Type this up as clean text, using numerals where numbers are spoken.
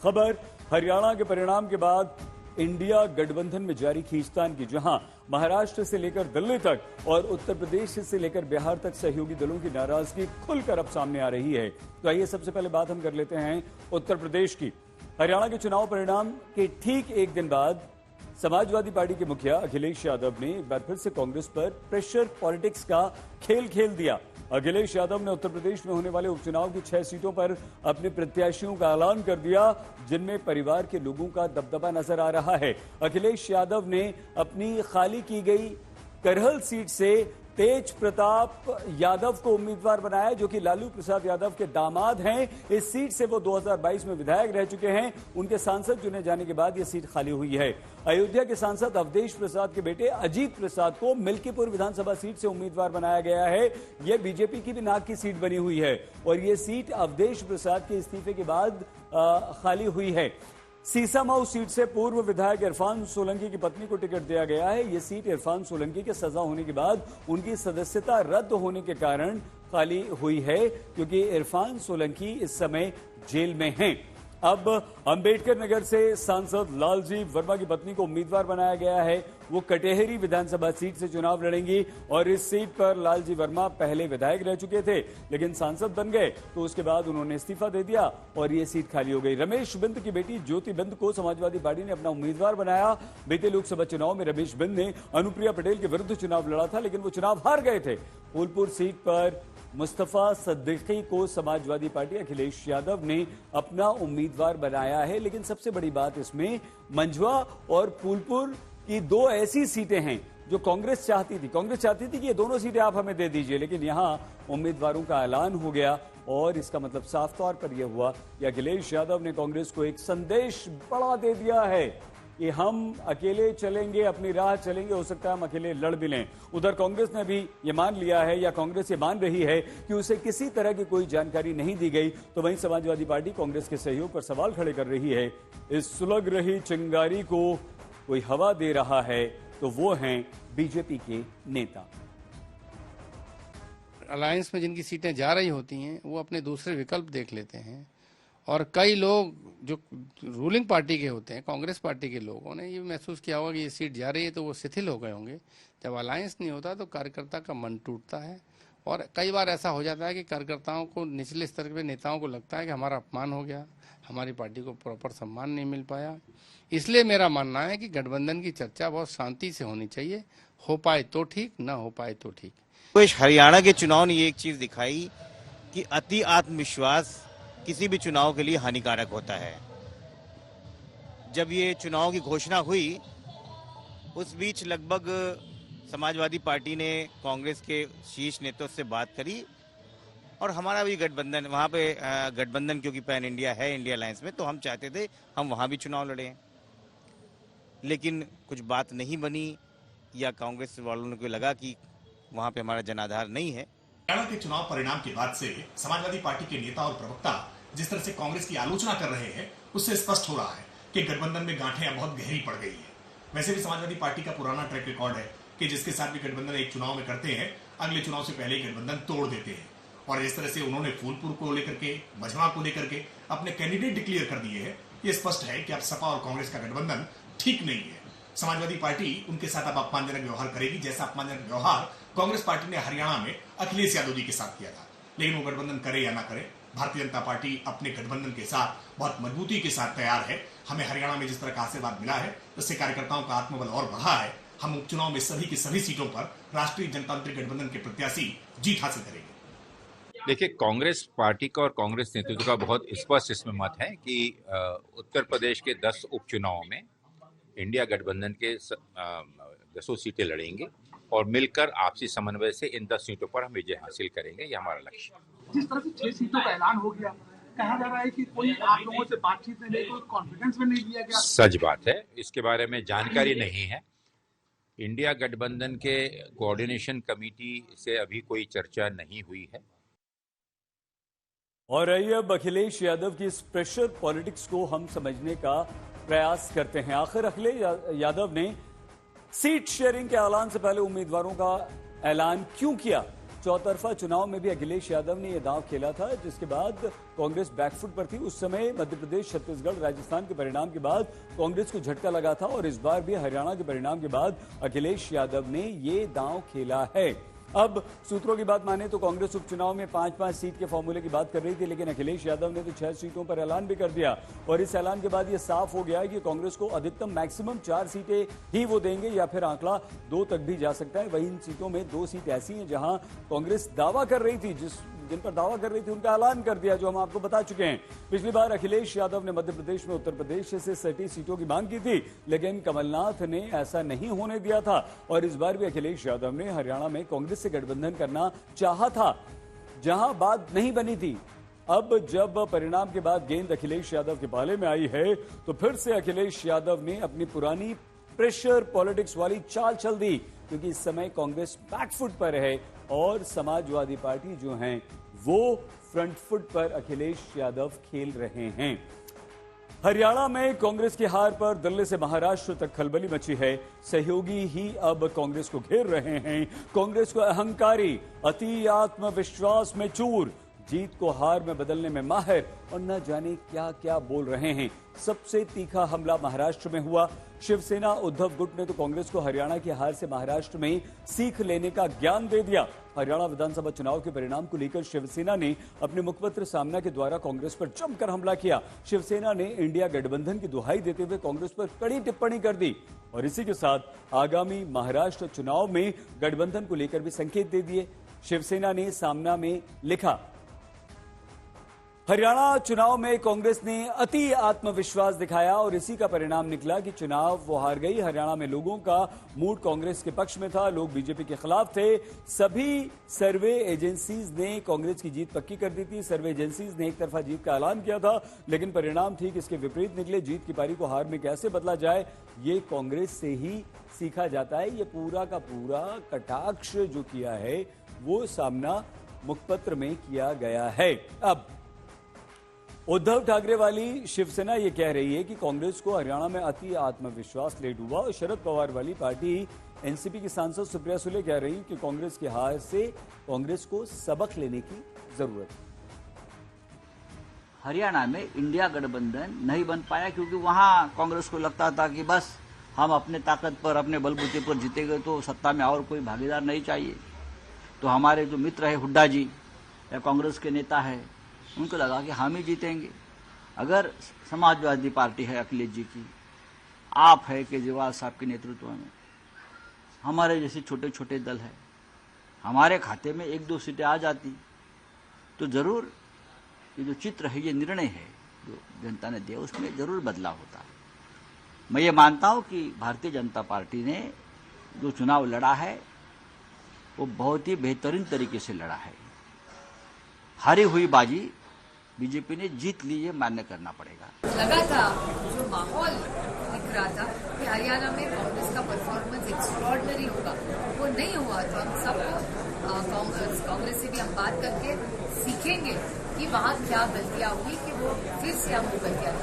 खबर हरियाणा के परिणाम के बाद इंडिया गठबंधन में जारी खींचतान की, जहां महाराष्ट्र से लेकर दिल्ली तक और उत्तर प्रदेश से लेकर बिहार तक सहयोगी दलों की नाराजगी खुलकर अब सामने आ रही है। तो आइए सबसे पहले बात हम कर लेते हैं उत्तर प्रदेश की। हरियाणा के चुनाव परिणाम के ठीक एक दिन बाद समाजवादी पार्टी के मुखिया अखिलेश यादव ने एक बार फिर से कांग्रेस पर प्रेशर पॉलिटिक्स का खेल खेल दिया। अखिलेश यादव ने उत्तर प्रदेश में होने वाले उपचुनाव की 6 सीटों पर अपने प्रत्याशियों का ऐलान कर दिया, जिनमें परिवार के लोगों का दबदबा नजर आ रहा है। अखिलेश यादव ने अपनी खाली की गई करहल सीट से तेज प्रताप यादव को उम्मीदवार बनाया, जो कि लालू प्रसाद यादव के दामाद हैं। इस सीट से वो 2022 में विधायक रह चुके हैं। उनके सांसद चुने जाने के बाद यह सीट खाली हुई है। अयोध्या के सांसद अवधेश प्रसाद के बेटे अजीत प्रसाद को मिल्कीपुर विधानसभा सीट से उम्मीदवार बनाया गया है। यह बीजेपी की भी नाक की सीट बनी हुई है और यह सीट अवधेश प्रसाद के इस्तीफे के बाद खाली हुई है। सीसामाऊ सीट से पूर्व विधायक इरफान सोलंकी की पत्नी को टिकट दिया गया है। यह सीट इरफान सोलंकी के सजा होने के बाद उनकी सदस्यता रद्द होने के कारण खाली हुई है, क्योंकि इरफान सोलंकी इस समय जेल में हैं। अब अंबेडकर नगर से सांसद लालजी वर्मा की पत्नी को उम्मीदवार बनाया गया है। वो कटेहरी विधानसभा सीट से चुनाव लड़ेंगी और इस सीट पर लालजी वर्मा पहले विधायक रह चुके थे, लेकिन सांसद बन गए तो उसके बाद उन्होंने इस्तीफा दे दिया और ये सीट खाली हो गई। रमेश बिंद की बेटी ज्योति बिंद को समाजवादी पार्टी ने अपना उम्मीदवार बनाया। बीते लोकसभा चुनाव में रमेश बिंद ने अनुप्रिया पटेल के विरुद्ध चुनाव लड़ा था, लेकिन वो चुनाव हार गए थे। फूलपुर सीट पर मुस्तफा सिद्दीकी को समाजवादी पार्टी अखिलेश यादव ने अपना उम्मीदवार बनाया है। लेकिन सबसे बड़ी बात इसमें मंझवा और फूलपुर की 2 ऐसी सीटें हैं जो कांग्रेस चाहती थी। कांग्रेस चाहती थी कि ये दोनों सीटें आप हमें दे दीजिए, लेकिन यहां उम्मीदवारों का ऐलान हो गया और इसका मतलब साफ तौर पर यह हुआ कि अखिलेश यादव ने कांग्रेस को एक संदेश बड़ा दे दिया है कि हम अकेले चलेंगे, अपनी राह चलेंगे, हो सकता है हम अकेले लड़ भी लें। उधर कांग्रेस ने भी ये मान लिया है, या कांग्रेस ये मान रही है कि उसे किसी तरह की कोई जानकारी नहीं दी गई। तो वहीं समाजवादी पार्टी कांग्रेस के सहयोग पर सवाल खड़े कर रही है। इस सुलग रही चिंगारी को कोई हवा दे रहा है तो वो हैं बीजेपी के नेता। अलायंस में जिनकी सीटें जा रही होती हैं वो अपने दूसरे विकल्प देख लेते हैं, और कई लोग जो रूलिंग पार्टी के होते हैं, कांग्रेस पार्टी के लोगों ने ये महसूस किया होगा कि ये सीट जा रही है तो वो शिथिल हो गए होंगे। जब अलायंस नहीं होता तो कार्यकर्ता का मन टूटता है, और कई बार ऐसा हो जाता है कि कार्यकर्ताओं को, निचले स्तर के नेताओं को लगता है कि हमारा अपमान हो गया, हमारी पार्टी को प्रॉपर सम्मान नहीं मिल पाया। इसलिए मेरा मानना है कि गठबंधन की चर्चा बहुत शांति से होनी चाहिए, हो पाए तो ठीक, ना हो पाए तो ठीक। तो हरियाणा के चुनाव ने ये एक चीज दिखाई कि अति आत्मविश्वास किसी भी चुनाव के लिए हानिकारक होता है। जब ये चुनाव की घोषणा हुई उस बीच लगभग समाजवादी पार्टी ने कांग्रेस के शीर्ष नेतृत्व से बात करी, और हमारा भी गठबंधन वहाँ पे गठबंधन क्योंकि पैन इंडिया है, इंडिया अलायंस में, तो हम चाहते थे हम वहाँ भी चुनाव लड़ें, लेकिन कुछ बात नहीं बनी, या कांग्रेस वालों को लगा कि वहाँ पे हमारा जनाधार नहीं है। हरियाणा के चुनाव परिणाम के बाद से समाजवादी पार्टी के नेता और प्रवक्ता जिस तरह से कांग्रेस की आलोचना कर रहे हैं, उससे स्पष्ट हो रहा है कि गठबंधन में गांठें अब बहुत गहरी पड़ गई है। वैसे भी समाजवादी पार्टी का पुराना ट्रैक रिकॉर्ड है कि जिसके साथ भी गठबंधन एक चुनाव में करते हैं, अगले चुनाव से पहले ही गठबंधन तोड़ देते हैं। और इस तरह से उन्होंने फूलपुर को लेकर के, मझवा को लेकर के अपने कैंडिडेट डिक्लेयर कर दिए हैं। ये स्पष्ट है कि अब सपा और कांग्रेस का गठबंधन ठीक नहीं है। समाजवादी पार्टी उनके साथ अब अपमानजनक व्यवहार करेगी, जैसा अपमानजनक व्यवहार कांग्रेस पार्टी ने हरियाणा में अखिलेश यादव जी के साथ किया था। लेकिन वो गठबंधन करे या ना करे, भारतीय जनता पार्टी अपने गठबंधन के साथ बहुत मजबूती के साथ तैयार है। हमें हरियाणा में जिस तरह का आशीर्वाद मिला है, उससे कार्यकर्ताओं का आत्मबल और बढ़ा है। हम उपचुनाव में सभी की सभी सीटों पर राष्ट्रीय जनतांत्रिक गठबंधन के प्रत्याशी जीत हासिल करेंगे। देखिए, कांग्रेस पार्टी का और कांग्रेस नेतृत्व का बहुत स्पष्ट इसमें मत है कि उत्तर प्रदेश के 10 उपचुनावों में इंडिया गठबंधन के 10 सीटें लड़ेंगे और मिलकर आपसी समन्वय से इन 10 सीटों पर हम विजय हासिल करेंगे। ये हमारा लक्ष्य है। जिस तरह से 6 सीटों का ऐलान हो गया, कहा जा रहा है कि कोई आप लोगों से बातचीत में नहीं, कोई कॉन्फिडेंस में नहीं दिया गया। सच बात है, इसके बारे में जानकारी नहीं है। इंडिया गठबंधन के कोऑर्डिनेशन कमेटी से अभी कोई चर्चा नहीं हुई है। और आइए अब अखिलेश यादव की इस प्रेशर पॉलिटिक्स को हम समझने का प्रयास करते हैं। आखिर अखिलेश यादव ने सीट शेयरिंग के ऐलान से पहले उम्मीदवारों का ऐलान क्यों किया? चौतरफा चुनाव में भी अखिलेश यादव ने यह दांव खेला था, जिसके बाद कांग्रेस बैकफुट पर थी। उस समय मध्य प्रदेश, छत्तीसगढ़, राजस्थान के परिणाम के बाद कांग्रेस को झटका लगा था और इस बार भी हरियाणा के परिणाम के बाद अखिलेश यादव ने ये दांव खेला है। अब सूत्रों की बात माने तो कांग्रेस उपचुनाव में 5-5 सीट के फॉर्मूले की बात कर रही थी, लेकिन अखिलेश यादव ने तो 6 सीटों पर ऐलान भी कर दिया और इस ऐलान के बाद यह साफ हो गया है कि कांग्रेस को अधिकतम मैक्सिमम 4 सीटें ही वो देंगे या फिर आंकड़ा 2 तक भी जा सकता है। वहीं इन सीटों में 2 सीट ऐसी हैं जहां कांग्रेस दावा कर रही थी, जिन पर दावा कर रही थी उनका ऐलान कर दिया, जो हम आपको बता चुके हैं। पिछली बार अखिलेश यादव ने मध्य प्रदेश में उत्तर प्रदेश से सटी सीटों की मांग की थी, लेकिन कमलनाथ ने ऐसा नहीं होने दिया था और इस बार भी अखिलेश यादव ने हरियाणा में कांग्रेस से गठबंधन करना चाहा था, जहां बात नहीं बनी थी। अब जब परिणाम के बाद गेंद अखिलेश यादव के पाले में आई है तो फिर से अखिलेश यादव ने अपनी पुरानी प्रेशर पॉलिटिक्स वाली चाल चल दी, क्योंकि इस समय कांग्रेस बैकफुट पर है और समाजवादी पार्टी जो हैं वो फ्रंट फुट पर अखिलेश यादव खेल रहे हैं। हरियाणा में कांग्रेस की हार पर दिल्ली से महाराष्ट्र तक खलबली मची है। सहयोगी ही अब कांग्रेस को घेर रहे हैं। कांग्रेस को अहंकारी, अति आत्मविश्वास में चूर, जीत को हार में बदलने में माहिर और न जाने क्या क्या बोल रहे हैं। सबसे तीखा हमला महाराष्ट्र में हुआ। शिवसेना उद्धव गुट ने तो कांग्रेस को हरियाणा की हार से महाराष्ट्र में सीख लेने का ज्ञान दे दिया। हरियाणा विधानसभा चुनाव के परिणाम को लेकर शिवसेना ने अपने मुखपत्र सामना के द्वारा कांग्रेस पर जमकर हमला किया। शिवसेना ने इंडिया गठबंधन की दुहाई देते हुए कांग्रेस पर कड़ी टिप्पणी कर दी और इसी के साथ आगामी महाराष्ट्र चुनाव में गठबंधन को लेकर भी संकेत दे दिए। शिवसेना ने सामना में लिखा, हरियाणा चुनाव में कांग्रेस ने अति आत्मविश्वास दिखाया और इसी का परिणाम निकला कि चुनाव वो हार गई। हरियाणा में लोगों का मूड कांग्रेस के पक्ष में था, लोग बीजेपी के खिलाफ थे। सभी सर्वे एजेंसीज ने कांग्रेस की जीत पक्की कर दी थी। सर्वे एजेंसीज ने एक तरफा जीत का ऐलान किया था, लेकिन परिणाम ठीक इसके विपरीत निकले। जीत की पारी को हार में कैसे बदला जाए, ये कांग्रेस से ही सीखा जाता है। ये पूरा का पूरा कटाक्ष जो किया है वो सामना मुखपत्र में किया गया है। अब उद्धव ठाकरे वाली शिवसेना ये कह रही है कि कांग्रेस को हरियाणा में अति आत्मविश्वास ले डूबा और शरद पवार वाली पार्टी एनसीपी की सांसद सुप्रिया सुले कह रही कि कांग्रेस की हार से कांग्रेस को सबक लेने की जरूरत है। हरियाणा में इंडिया गठबंधन नहीं बन पाया क्योंकि वहां कांग्रेस को लगता था कि बस हम अपने ताकत पर, अपने बलबूते पर जीतेंगे तो सत्ता में और कोई भागीदार नहीं चाहिए। तो हमारे जो मित्र है हुड्डा जी या कांग्रेस के नेता है, उनको लगा कि हम ही जीतेंगे। अगर समाजवादी पार्टी है अखिलेश जी की, आप है केजरीवाल साहब के नेतृत्व में, हमारे जैसे छोटे छोटे दल है, हमारे खाते में 1-2 सीटें आ जाती तो जरूर ये जो चित्र है, ये निर्णय है जो जनता ने दिया, उसमें जरूर बदलाव होता। मैं ये मानता हूं कि भारतीय जनता पार्टी ने जो चुनाव लड़ा है वो बहुत ही बेहतरीन तरीके से लड़ा है। हारी हुई बाजी बीजेपी ने जीत ली, ये मान्य करना पड़ेगा। लगा था जो माहौल दिख रहा था कि हरियाणा में कांग्रेस का परफॉर्मेंस एक्स्ट्रॉर्डनरी होगा, वो नहीं हुआ। तो हम सब कांग्रेस से भी हम बात करके सीखेंगे कि वहाँ क्या गलतियां हुई कि वो फिर से हम वो गलतियां